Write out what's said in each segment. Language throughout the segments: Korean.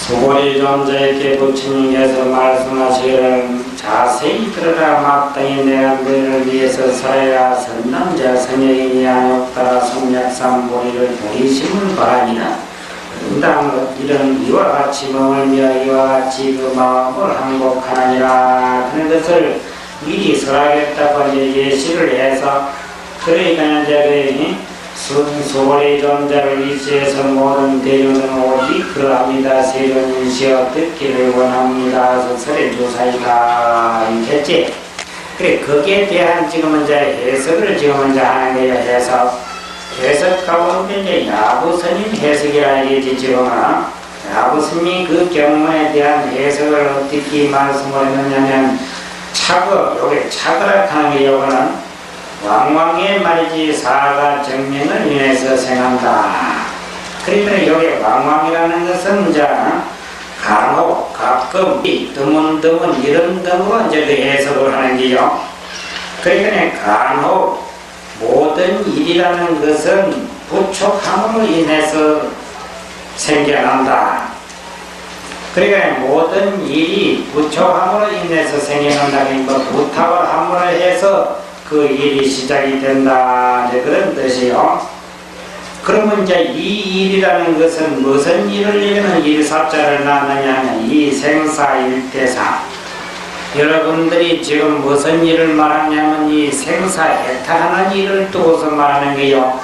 소고리 존재에게 부처님께서 말씀하시기를 자세히 들으라. 마땅히 내가 너희를 위해서 살아야 선남자 선여인이 아니었다라. 성약삼보리를 보이심을 바라니라. 응당 이런 이와 같이 머물며 이와 같이 그 마음을 항복하느니라. 그런 것을 미리 설하겠다고 이제 예시를 해서, 그러니까 이제 소고리 존재를 위시해서 모든 대중은 오직 그러합니다. 세존인시여 듣기를 원합니다. 설의 조사이다 이겠지. 그래, 거기에 대한 지금 이제 해석을 지금 이제 하는 거예요. 해석 가운데 이제 야부스님 해석이라 이게 지금은 야부스님이 그 경문에 대한 해석을 어떻게 말씀을 했느냐면, 요게 차거라 하는 게 요거는 왕왕의 말이지 사가 정명을 인해서 생한다. 그러면 여기 왕왕이라는 것은 이제 간혹, 가끔, 드문드문 이런 등으로 이제 그 해석을 하는 게요. 그러니까 간혹 모든 일이라는 것은 부촉함으로 인해서 생겨난다. 그러니까 모든 일이 부촉함으로 인해서 생겨난다는 거, 부탁을 함으로 해서 그 일이 시작이 된다. 이제 그런 뜻이요. 그러면 이제 이 일이라는 것은 무슨 일을 이루는 일사자를 낳느냐 하면 이 생사일대사. 여러분들이 지금 무슨 일을 말하냐면 이 생사해탈하는 일을 두고서 말하는 거요.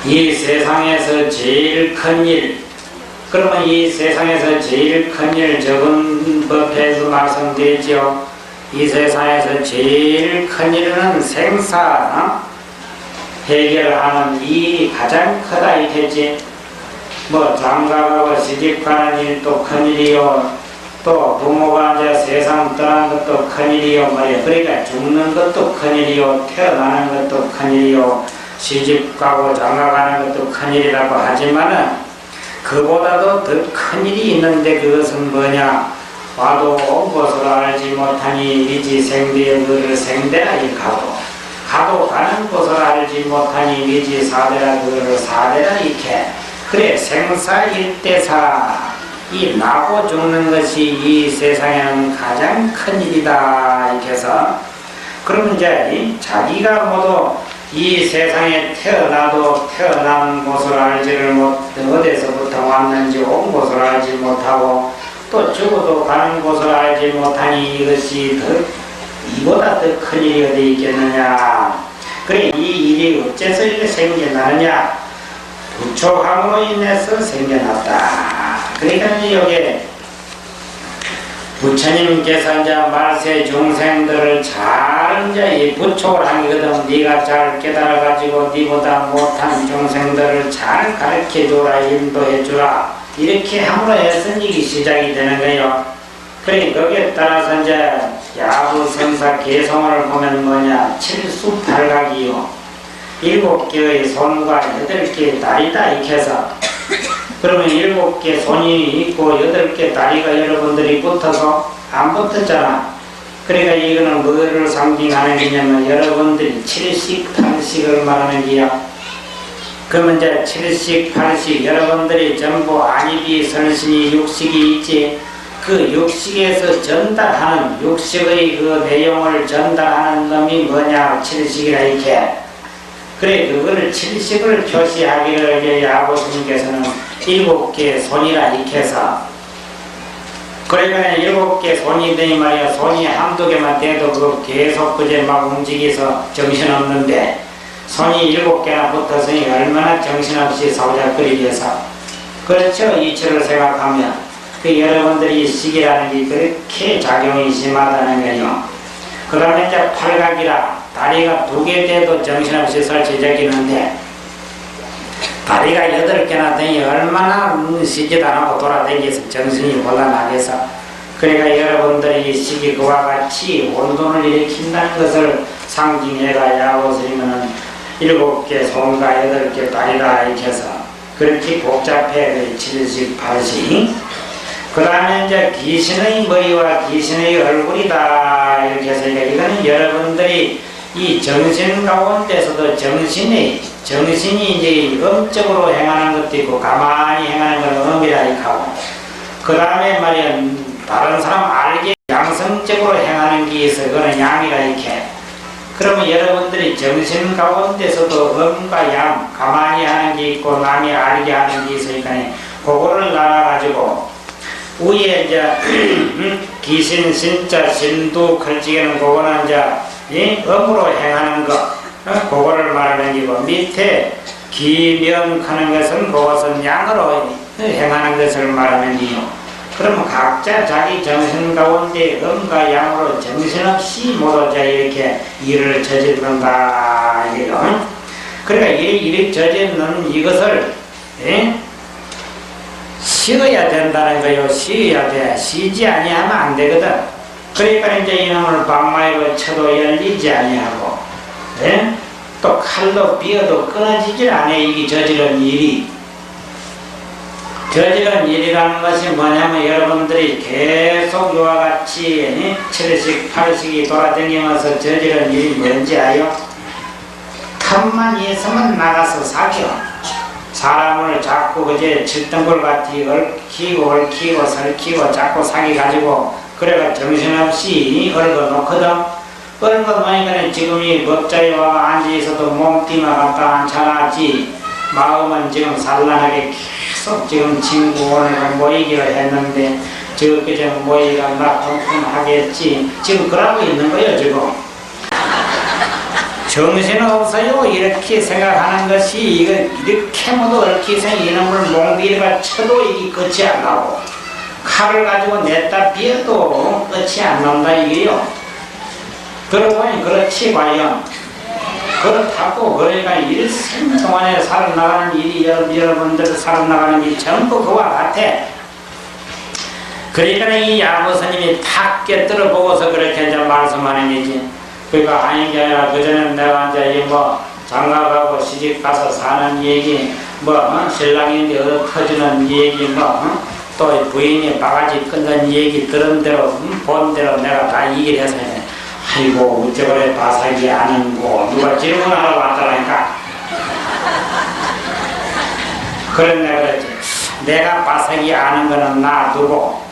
이 세상에서 제일 큰 일, 그러면 이 세상에서 제일 큰 일, 적은 법에서 말씀드렸죠. 이 세상에서 제일 큰 일은 생사 해결하는 일이 가장 크다 이겠지. 뭐 장가가고 시집가는 일도 큰일이요, 또 부모가 이제 세상 떠나는 것도 큰일이요 말이야. 그러니까 죽는 것도 큰일이요, 태어나는 것도 큰일이요, 시집가고 장가가는 것도 큰일이라고 하지만은 그보다도 더 큰일이 있는데, 그것은 뭐냐? 와도 온 곳을 알지 못하니 미지 생대의 그를 생대라 이 가도 가는 곳을 알지 못하니 미지 사대라 그를 사대라 이케. 그래, 생사일대사, 이 나고 죽는 것이 이 세상에는 가장 큰 일이다 이렇게 해서, 그러면 이제 자기가 모두 이 세상에 태어나도 태어난 곳을 알지를 못, 어디서부터 왔는지 온 곳을 알지 못하고, 또 죽어도 가는 곳을 알지 못하니 이것이 이보다 더 큰 일이 어디 있겠느냐. 그래, 이 일이 어째서 이렇게 생겨나느냐? 부촉함으로 인해서 생겨났다. 그러니까 이제 여기 부처님께서 이제 말세 중생들을 잘 이제 이 부촉을 하거든. 네가 잘 깨달아가지고 네보다 못한 중생들을 잘 가르쳐주라, 인도해주라. 이렇게 함으로 해서 이게 시작이 되는 거예요. 그러니까 거기에 따라서 이제 야부생사 개성을 보면 뭐냐, 칠수팔각이요, 7개의 손과 8개의 다리다 이렇게 해서, 그러면 7개 손이 있고 8개 다리가 여러분들이 붙어서 안 붙었잖아. 그러니까 이거는 뭐를 상징하는 거냐면 여러분들이 7식 8식을 말하는 게요. 그러면 이제 7식 8식 여러분들이 전부 안입이 설신이 육식이 있지. 그 육식에서 전달하는, 육식의 그 내용을 전달하는 놈이 뭐냐, 7식이라 이렇게. 그래, 그거를 7식을 표시하기를 이제 야부스님께서는 7개의 손이라 이렇게 해서, 그러니까 7개 손이 되니 말이야. 손이 한두 개만 돼도 그 계속 그제 막 움직여서 정신없는데, 손이 7개나 붙었으니 얼마나 정신없이 사오작거리겠어. 그렇죠? 이치를 생각하면 그 여러분들이 시기라는 게 그렇게 작용이 심하다는 거예요. 그 다음에 이제 팔각이라, 다리가 2개 돼도 정신없이 설치적이는데 다리가 8개나 되니 얼마나 시기도 안 하고 돌아다니면서 정신이 곤란하겠어. 그러니까 여러분들이 이 시기 그와 같이 혼돈을 일으킨다는 것을 상징해가 야부스님은 7개 손과 8개 다리다 이렇게 해서 그렇게 복잡해. 7식 8식. 그 다음에 이제 귀신의 머리와 귀신의 얼굴이다 이렇게 해서, 이거는 여러분들이 이 정신 가운데서도 정신의 정신이 이제 음적으로 행하는 것도 있고 가만히 행하는 건 음이라 하고, 그 다음에 말이야 다른 사람 알게 양성적으로 행하는 게 있어. 그거는 양이라 이렇게. 그러면 여러분들이 정신 가운데서도 음과 양, 가만히 하는 게 있고 남이 알게 하는 게 있으니까 그거를 나눠가지고 위에 이제 기신, 신자, 신두, 걸치기는 그거는 이제 음으로 행하는 거, 그거를 말하는 게고, 밑에 기명하는 것은 그것은 양으로 행하는 것을 말하는 게요. 그러면 각자 자기 정신 가운데 음과 양으로 정신없이 모두 이렇게 일을 저지른다 이게요. 그러니까 일을 저지르는 이것을 쉬어야 된다는 거요. 쉬어야 돼. 쉬지 아니하면 안 되거든. 그러니까 이제 이놈을 방망이로 쳐도 열리지 아니하고, 또 칼로 비어도 끊어지질 않아. 이게 저지른 일이. 저지른 일이라는 것이 뭐냐면 여러분들이 계속 이와 같이 7식, 8식이 돌아다니면서 저지른 일이 뭔지 아요? 틈만 있으면 나가서 사겨. 사람을 자꾸 그제 칠등골 같이 얽히고 설키고 자꾸 사기가지고 그래가 정신없이 얽어놓거든. 얽어놓으니까 지금 이 법자에 와 앉아있어도 몸띠만 갖다 앉혀놨지. 마음은 지금 산란하게 계속 지금 친구 오늘 모이기로 했는데 그저 모이기가 막 펑펑하겠지. 지금 그러고 있는 거예요 지금. 정신없어요 이렇게 생각하는 것이 이렇게 모두 얽혀서 이놈을 몽비리가 쳐도 이게 끝이 안 나고 칼을 가지고 냈다 비어도 끝이 안 난다 이게요. 그러고 보니 그렇지 과연. 그렇다고 그러니까 일생 동안에 살아나가는 일이 여러분들 살아나가는 일이 전부 그와 같아. 그러니까 이 야무스님이 탁 깨뜨려 보고서 그렇게 이제 말씀하는 거지. 그러니까 아닌 게 아니라 그전에 내가 이제 장가가고 시집가서 사는 얘기 신랑인데 터지는 얘기 또 부인이 바가지 끊는 얘기 들은 대로 본 대로 내가 다 얘기를 해서 아이고 어째 그래 바삭이 아는고 누가 질문하러 왔다니까. 그런 내가 그랬지. 내가 바삭이 아는 거는 놔두고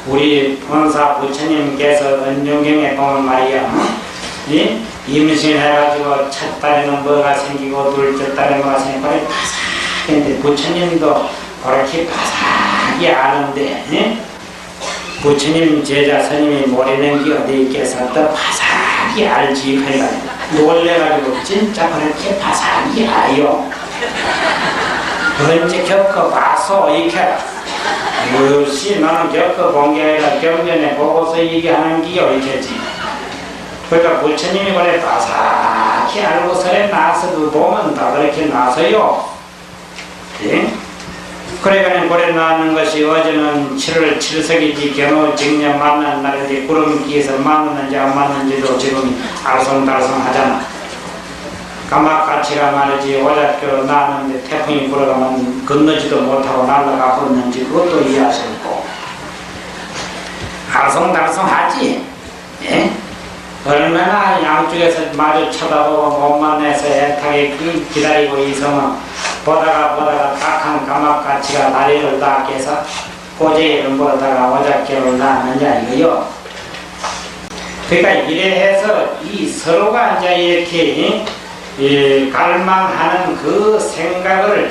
우리 본사 부처님께서 은중경에 보면 말이야 임신해가지고 첫 딸에는 뭐가 생기고 둘째 딸에 뭐가 생기고 바삭한데 부처님도 그렇게 바삭이 아는데 부처님 제자 스님이 모르는 게 어디 있겠어. 또 바삭이 알지. 그러니까 놀래가지고 진짜 그렇게 바삭이 아요. 언제 겪어봐서 이렇게 역시 나는 겪어본 게 아니라 경전에 보고서 얘기하는 게요 이렇게지. 그러니까 부처님이 그래 바삭히 알고서래 나서도 보면 다 그렇게 나서요. 그러니까 그래 나는 것이 어제는 7월 7석이지 경호 직년 만난 날인데 구름기에서 맞는지 안 맞는지도 지금 알쏭달쏭 하잖아. 까막같이가 말이지 오작교로 나왔는데 태풍이 불어가면 건너지도 못하고 날아가 버렸는지 그것도 이해할 수 없고 알쏭달쏭 하지. 얼마나 양쪽에서 마주 쳐다보고 몸만 내서 애타게 기다리고 있으면 보다가 딱한 까막같이가 다리를 딱 깨서 고재를 보다가 오작교를 나왔느냐 이거요. 그러니까 이래 해서 이 서로가 이제 이렇게 갈망하는 그 생각을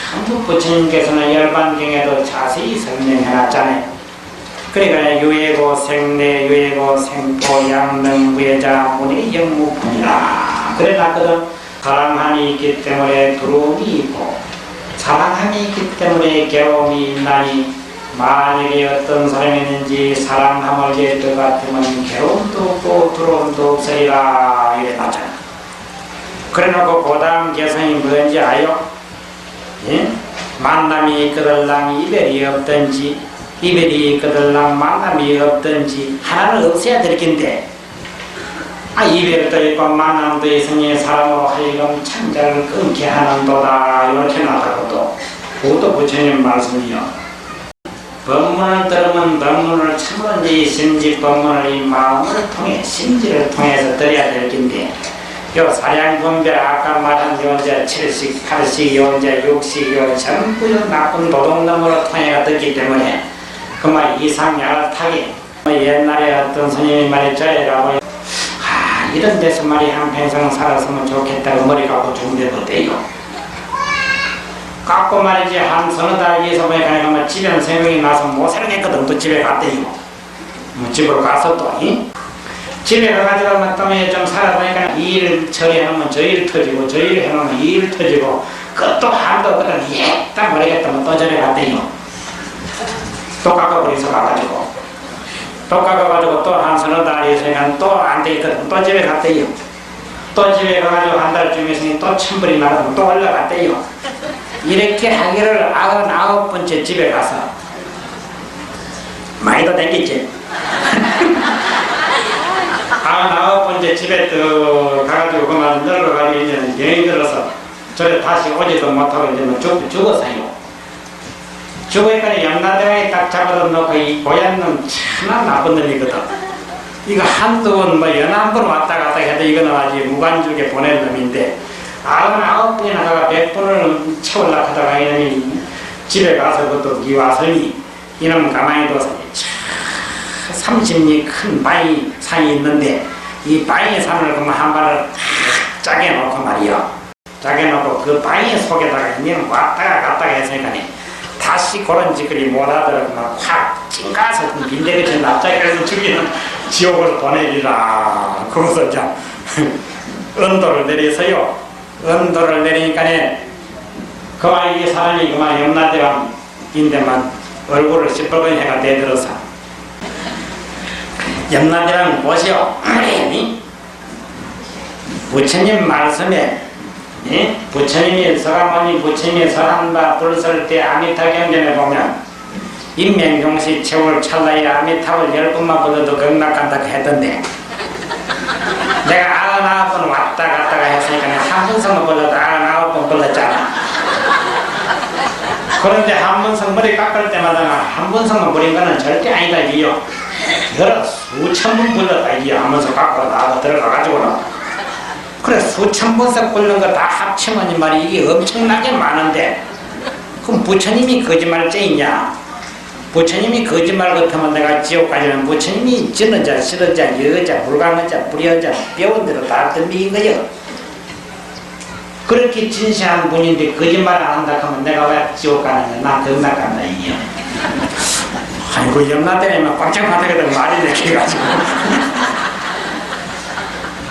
전부 부처님께서는 열반경에도 자세히 설명해 놨잖아요. 그러니까 유예고 생내 유예고 생포 양능 무예자 문의 영무뿐이라 그래 놨거든. 사랑함이 있기 때문에 두려움이 있고 사랑함이 있기 때문에 괴로움이 있나니 만약에 어떤 사람이 있는지 사랑함을 예할 것 같으면 괴로움도 없고 두려움도 없으리라 이래 놨잖아. 그래놓고 그 다음 개성이 뭔지 아요? 만남이 있거들랑 이별이 없든지 이별이 있거들랑 만남이 없든지 하나는 없어야 될 텐데 이별도 있고 만남도 있으니 사람으로 하여금 창자를 끊게 하는도다 이렇게 나타나도 그것도 부처님 말씀이요. 법문을 들으면 법문을 참은지 심지 법문을 이 마음을 통해 심지를 통해서 들어야 될 텐데 요 사량분별 아까 말한 요자 7식, 8식, 요자 6식, 요 전부 요 나쁜 도둑놈으로 통해가 됐기 때문에 그말 이상야를 타기 옛날에 어떤 스님이 말했죠라고 이런 데서 말이 한평생 살았으면 좋겠다고 머리 깎고 죽는데 어때요? 깎고 말이지 한 서너 달 위해서 보니까 집에 생각이 나서 못 살겠거든. 또 집에 갔대요. 집으로 가서 또 집에 가가지고 좀 살아보니까 이 일 처리해놓으면 저 일 터지고 저 일 해놓으면 이 일 터지고 그것도 한도 그런 딱 모르겠다면 또 저래 갔대요. 또 깎아버려서 가가지고 또 깎아가지고 또 한 서너 달이 있으니까 또 안 되겠거든. 또 집에 갔대요. 또 집에 가가지고 한 달쯤 있으니 또 천불이 나가면 또 올라갔대요. 이렇게 하기를 99번째 집에 가서 많이도 댕겼지. 99번째 집에 또 가가지고 그만 늙어가지고 이제는 여행 들어서 저래 다시 오지도 못하고 이제는 죽었어요. 죽으니까 염라대왕이 딱 잡아다 놓고 이 고얀 놈 참나 나쁜 놈이거든. 이거 한두 번 연한 번 왔다 갔다 해도 이거는 아직 무관중에 보낼 놈인데 99분이나 가가 100분을 채우려고 하다가 이놈이 집에 가서 그것도 니 와서니 이놈 가만히 둬서 30리 큰 바위 산이 있는데 이 바위 산을 그만 한 발을 짜게 놓고 말이요. 짜게 놓고 그 바위 속에다가 니는 왔다가 갔다가 했으니까 다시 그런 짓거리 못하더라도 확 찡가서 빈대같이 납작해서 죽이는 지옥으로 보내리라. 그것을 참 언도를 내려서요. 언도를 내리니까 그만 이 사람이 그만 염라대왕인데만 얼굴을 시뻘건 해가 내들어서 염라대왕 보시오. 부처님 말씀에 부처님이 서가모니 부처님이 설한바 불설 때 아미타 경전에 보면 인명경시 채울 찰나에 아미타를 10번만 불러도 극락간다고 했던데 내가 99번 왔다 갔다가 했으니까 한 번씩만 불러도 99번 불렀잖아. 그런데 한 번씩 머리 깎을 때마다 한 번씩만 부린 거는 절대 아니다 이요. 여러 수천 번 불렀다 이요. 한 번씩 깎고 나가고 들어가가지고는 그래 수천 번씩 굴는 거 다 합치면 이 말이 이게 엄청나게 많은데 그럼 부처님이 거짓말쟁이냐? 부처님이 거짓말 같으면 내가 지옥 가려면 부처님이 지는 자, 싫은 자, 여자, 불가는 자, 불의한 자 배운 대로 다 덤비인 거요. 그렇게 진실한 분인데 거짓말 안 한다 하면 내가 왜 지옥 가는 거야? 나 극락 간다 이요. 아이고 염라대왕이면 꽉짝 맞다거든 말이 이렇게 해가지고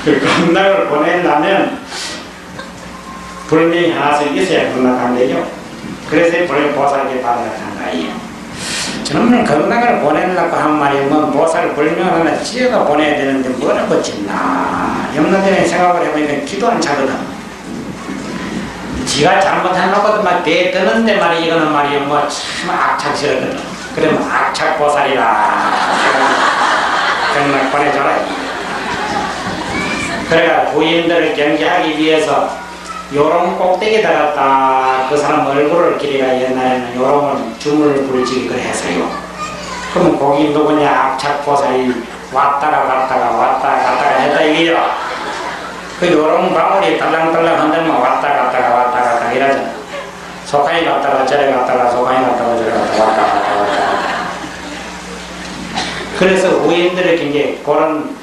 그 극락을 보내려면 불명이 하나씩 있어야 극락한대요. 그래서 보살께 받아간 거예요. 저놈은 극락을 보내려고 한 말이 뭐 보살 불명 하나 지어가 보내야 되는데 뭐라고 짓나. 염라대왕이 생각을 해보니까 기도 안 차거든. 지가 잘못해놓고도 막 대드는데 말이 이거는 말이요 뭐 참 악착스럽거든. 그러면 악착보살이라 극락 보내줘라. 그래가 부인들을 경계하기 위해서 요런 꼭대기에다가 딱 그 사람 얼굴을 기리가 옛날에는 요런 주문을 부르지 그래서요. 그러면 거기 누구냐 악착보살이 왔다가 갔다가 했다 이게요. 그 요런 방울이 딸랑딸랑 흔들면 왔다 갔다가 이러잖아. 소칸이 갔다가 저래 갔다가 소칸이 갔다가 저래 갔다가 왔다. 그래서 부인들을 굉장히 그런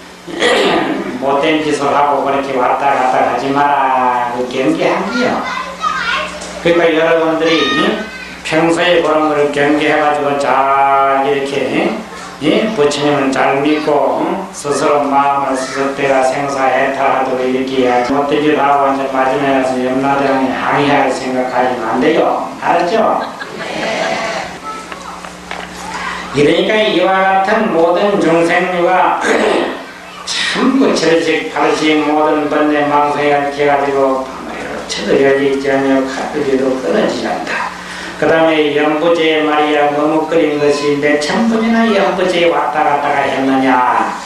못된 짓을 하고 그렇게 왔다 갔다 하지 마라 그 경계한기요. 그러니까 여러분들이 평소에 그런 거를 경계해가지고 잘 이렇게 부처님을 잘 믿고 스스로 마음을 스스로가 생사해탈하도록 이렇게 해야지. 못된 짓 하고 이제 마지막에 가서 염라대왕이 항의할 생각하시면 안 돼요. 알았죠? 그러니까 이와 같은 모든 중생류가 전부 7식, 8식 모든 번뇌 망상에 얽혀가지고 쳐들여지 있지 않으며 가르기도 끊어지지 않다. 그 다음에 연부제에 말이야 머뭇거린 것이 몇천 번이나 연부제에 왔다 갔다가 했느냐.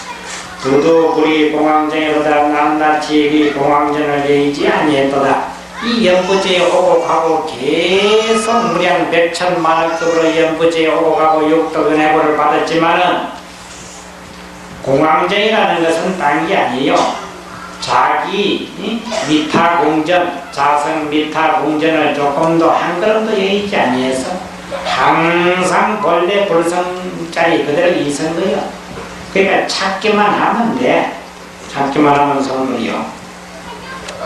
두두불이 공황전에보다 낱낱이 공황전을 여의지 아니했도다. 이 연부제에 오고 가고 계속 무량 백천만억급으로 연부제에 오고 가고 육덕은혜보를 받았지만은 공황정이라는 것은 딴 게 아니에요. 자기 미타 공전, 자성 미타 공전을 조금 더 한 걸음도 여의지 아니해서 항상 본래 불성자리 그대로 있은 거예요. 그러니까 찾기만 하면 돼. 찾기만 하면 성불이요.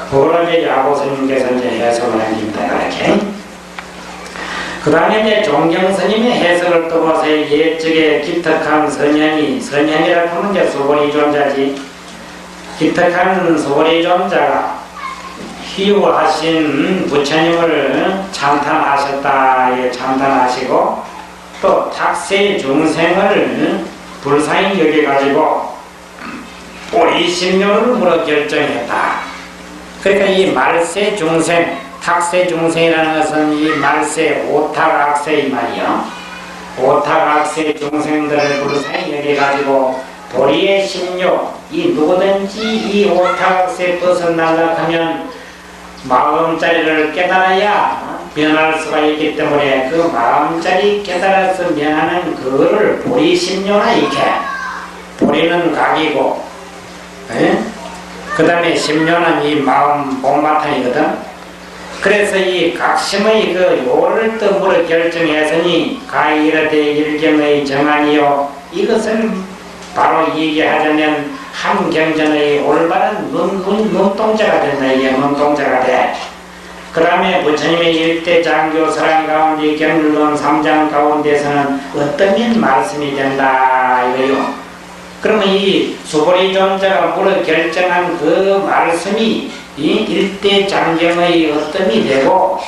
그걸 이제 야고스님께서 이제 해석을 해줍니다. 이렇게. 그 다음에 이제 종경스님의 해석을 또 보세요. 옛적에 기특한 선현이라고 하면 이제 소벌이 존자지. 기특한 소벌이 존자가 희우하신 부처님을 찬탄하셨다. 예, 찬탄하시고 또 탁세 중생을 불쌍히 여겨가지고 우리 신묘를 물어 결정했다. 그러니까 이 말세 중생, 탁세 중생이라는 것은 이 말세 오탁악세 이 말이요. 오탁악세 중생들을 불쌍히 여겨가지고 도리의 신묘, 이 누구든지 이 오탁악세 벗어나려고 하면 마음자리를 깨달아야 면할 수가 있기 때문에 그 마음자리 깨달아서 면하는 그거를 보리심료나 이렇게 보리는 각이고 그 다음에 심료는 이 마음 본바탕이거든. 그래서 이 각심의 그 요를 뜻으로 결정했으니 가이르되 일경의 정안이요, 이것을 바로 얘기하자면 한경전의 올바른 눈동자가 된다. 이게 눈동자가 돼. 그 다음에 부처님의 일대 장교 서랑 가운데 경륜론 3장 가운데서는 어떤 면 말씀이 된다 이거요. 그러면 이 수보리 존자가 물어 결정한 그 말씀이 이 일대 장경의 어떤이 되고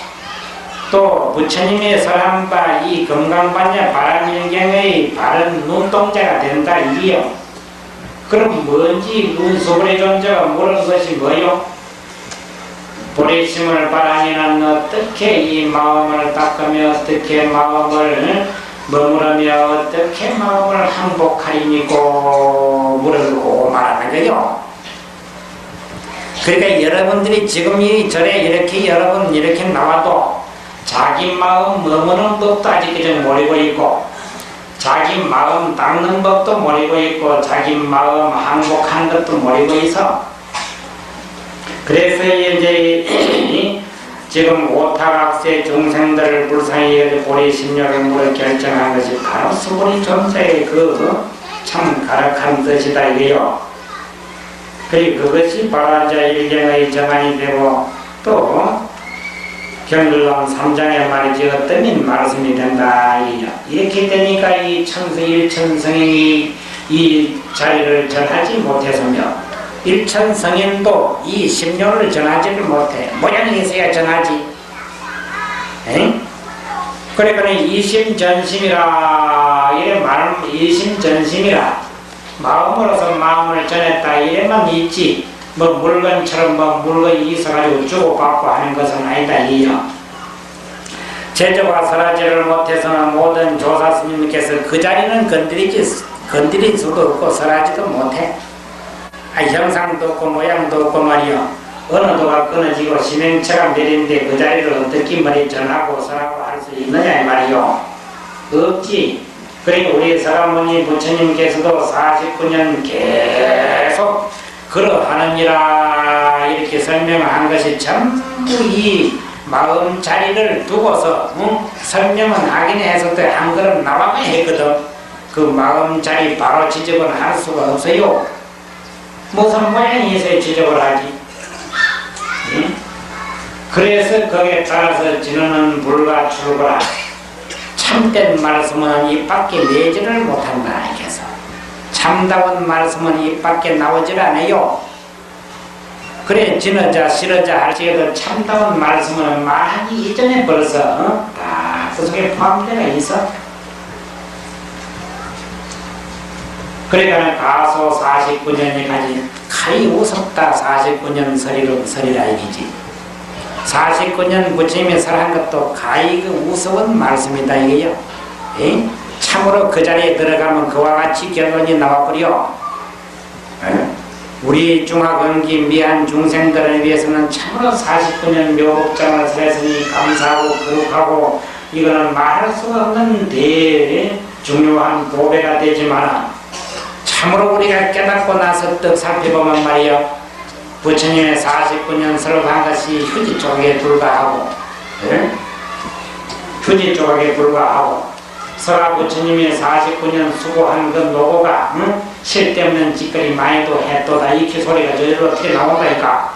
또 부처님의 설한 바 이 금강반야 바람일경의 바른 눈동자가 된다 이게요. 그럼 뭔지 수보리 존자가 물은 것이 뭐요? 보리심을 바라니는 어떻게 이 마음을 닦으며 어떻게 마음을 머무르며 어떻게 마음을 항복하리니고 물어보고 말하는 거요. 그러니까 여러분들이 지금 이 절에 이렇게 여러분 이렇게 나와도 자기 마음 머무는 법도 아직 좀 모르고 있고 자기 마음 닦는 법도 모르고 있고 자기 마음 항복하는 것도 모르고 있어. 그래서 이제 지금 오타각세 중생들을 불쌍히 보리 심려를 물어 결정한 것이 바로 수보리 존재의 그 참 가락한 뜻이다 이게요. 그리고 그것이 바로 이제 일경의 정안이 되고 또 경륜론 3장의 말이지 어떤 말씀이 된다 이게요. 이렇게 되니까 이 천수일천성인이 이 자리를 전하지 못해서며 일천성인도 이 심료를 전하지를 못해. 모양이 있어야 전하지. 그러니까 이심전심이라 이래 말 이심전심이라 마음으로서 마음을 전했다 이래만 있지 뭐 물건처럼 뭐 물건이 있어가지고 주고받고 하는 것은 아니다 이요. 제조가 설하지를 못해서는 모든 조사 스님께서 그 자리는 건드릴 수도 없고 설하지도 못해. 형상도 없고 모양도 없고 말이요. 어느 도가 끊어지고 심행체가 내린데 그 자리를 어떻게 머리 전하고 설하고 할 수 있느냐 이 말이요. 없지. 그러니까 우리 서가모니 부처님께서도 49년 계속 그러하느니라 이렇게 설명한 것이 전부 이 마음 자리를 두고서 설명은 하긴 해서 또 한 걸음 나와야 했거든. 그 마음 자리 바로 지적은 할 수가 없어요. 무슨 모양이 있어야 지적을 하지. 그래서 거기에 따라서 진언은 불과 출거라. 참된 말씀은 입 밖에 내지를 못한다. 이래서 참다운 말씀은 입 밖에 나오질 않아요. 그래 진어자 실어자 할지라도 참다운 말씀은 많이 이전에 벌써 다 그 속에 포함되어 있어. 그러니까 가소 49년이 가진 가히 우습다. 49년 설이라 이기지. 49년 부처님이 설한 것도 가히 그 우스운 말씀이다 이게요. 에? 참으로 그 자리에 들어가면 그와 같이 결론이 나와버려. 우리 중화건기 미한 중생들을 위해서는 참으로 49년 묘법장을 설했으니 감사하고 거룩하고 이거는 말할 수가 없는 중요한 도배가 되지만 참으로 우리가 깨닫고 나서 떡 살펴보면 말이요, 부처님의 49년 설업한 것이 휴지 조각에 불과하고, 예? 휴지 조각에 불과하고, 설아 부처님이 49년 수고한 그 노고가, 응? 쓸데없는 짓거리 많이도 했도다. 이렇게 소리가 저절로 어떻게 나온다니까.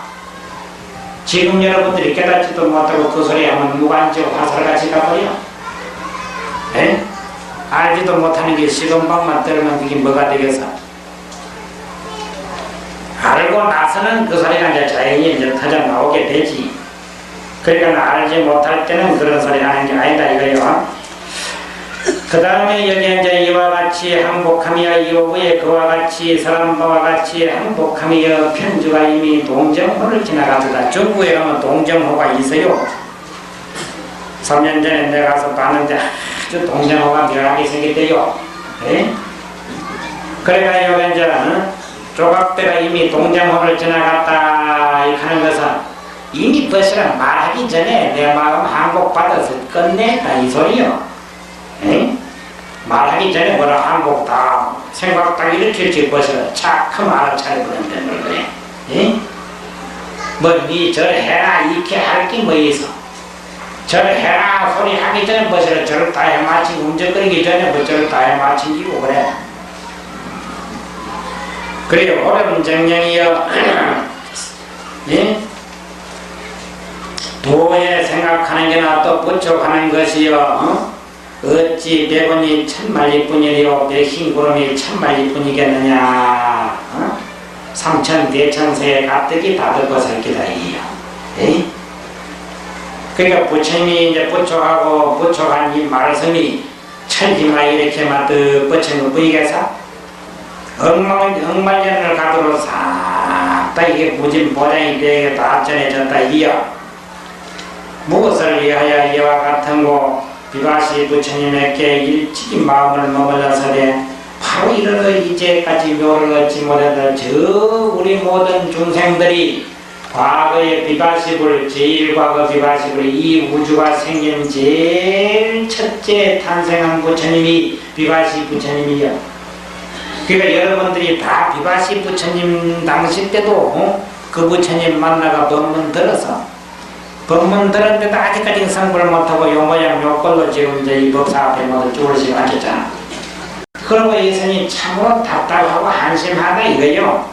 지금 여러분들이 깨닫지도 못하고 그 소리 하면 무관지고 화살같이 가버려. 예? 알지도 못하는 게 시금방만 들으면 그게 뭐가 되겠어? 알고 나서는 그 소리가 이제 자연히 이제 터져 나오게 되지. 그러니까 알지 못할 때는 그런 소리 하는 게 아니다 이거요. 그 다음에 여기 이제 이와 같이 항복함이여 이후에 그와 같이 사람과 같이 항복함이여 편주가 이미 동정호를 지나가도다. 중국에 가면 동정호가 있어요. 3년 전에 내가 가서 봤는데 아주 동정호가 묘하게 생겼대요. 네? 그러니까 여기 이제 조각대가 이미 동정호를 지나갔다 이렇게 하는 것은 이미 벌써 말하기 전에 내 마음 항복받아서 끝냈다 이 소리요. 에? 말하기 전에 뭐라 항복다 생각 딱 이렇게 벌써 착 알아차려버린다는 거래. 뭐 니 절해라 이렇게 할 게 뭐 있어. 절해라 소리 하기 전에 벌써 절을 다 해마치고 움직거리기 전에 뭐 절을 다 해마치기고 그래. 그래요. 어려운 정령이여 도에 생각하는 게나 또 부족하는 것이여 어찌 백원이 천만리뿐이요 백신 구름이 천만리뿐이겠느냐. 삼천 대천세의 가뜩이 다 듣고 살 기다 이요. 그러니까 부처님이 이제 부족하고 부족한 이 말씀이 천지마 이렇게 만들 부처님 보이겠어? 억만년을 가도록 싹 다 이게 무진 보장이 되게 다 전해졌다 이요. 무엇을 위하여 이와 같은 거 비바시 부처님에게 일찍이 마음을 머물러서되 바로 이르러 이제까지 묘를 얻지 못하던 저 우리 모든 중생들이 과거의 비바시불 제1과거 비바시불 이 우주가 생긴 제일 첫째 탄생한 부처님이 비바시 부처님이요. 그러니까 여러분들이 다 비바시 부처님 당시 때도 그 부처님 만나가 법문 들어서 법문 들었는데도 아직까지 성불을 못하고 요 모양 요 꼴로 지금 이제 이 법사 앞에 모두 쭈그러지고 앉았잖아. 그러고 예수님 참으로 답답하고 한심하다 이거요.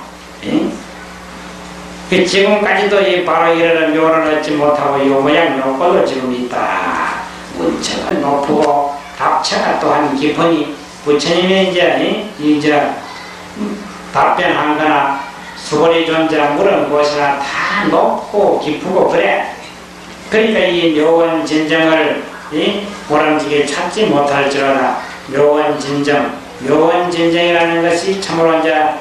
그 지금까지도 이 바로 이르는 묘를 얻지 못하고 요 모양 요 꼴로 지금 있다. 문체가 높고 답체가 또한 깊으니 부처님이 이제 답변한 거나 수고리 존재 물은 곳이나 다 높고 깊고 그래. 그러니까 이 묘원 진정을 보람지게 찾지 못할지라다. 묘원 진정, 묘원 진정이라는 것이 참으로 이제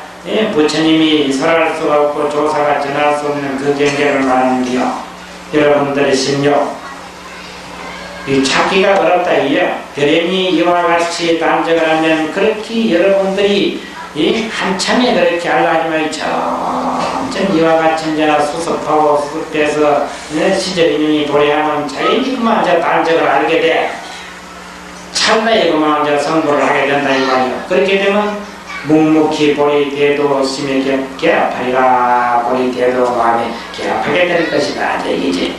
부처님이 설할 수가 없고 조사가 전할 수 없는 그 경계를 말하는데요. 여러분들의 심력 이 찾기가 어렵다 이요. 별행이 이와 같이 단적을 하면 그렇게 여러분들이 한참에 그렇게 알라하지만 점점 이와 같이 이제 수습하고 수습해서 시절 인연이 도래하면 자연히 그만 이제 단적을 알게 돼. 찰나에 그만 이제 성불을 하게 된다 이 말이요. 그렇게 되면 묵묵히 보리 대도 심에 개합하리라. 보리 대도 마음에 개합하게 될 것이다 이제 이게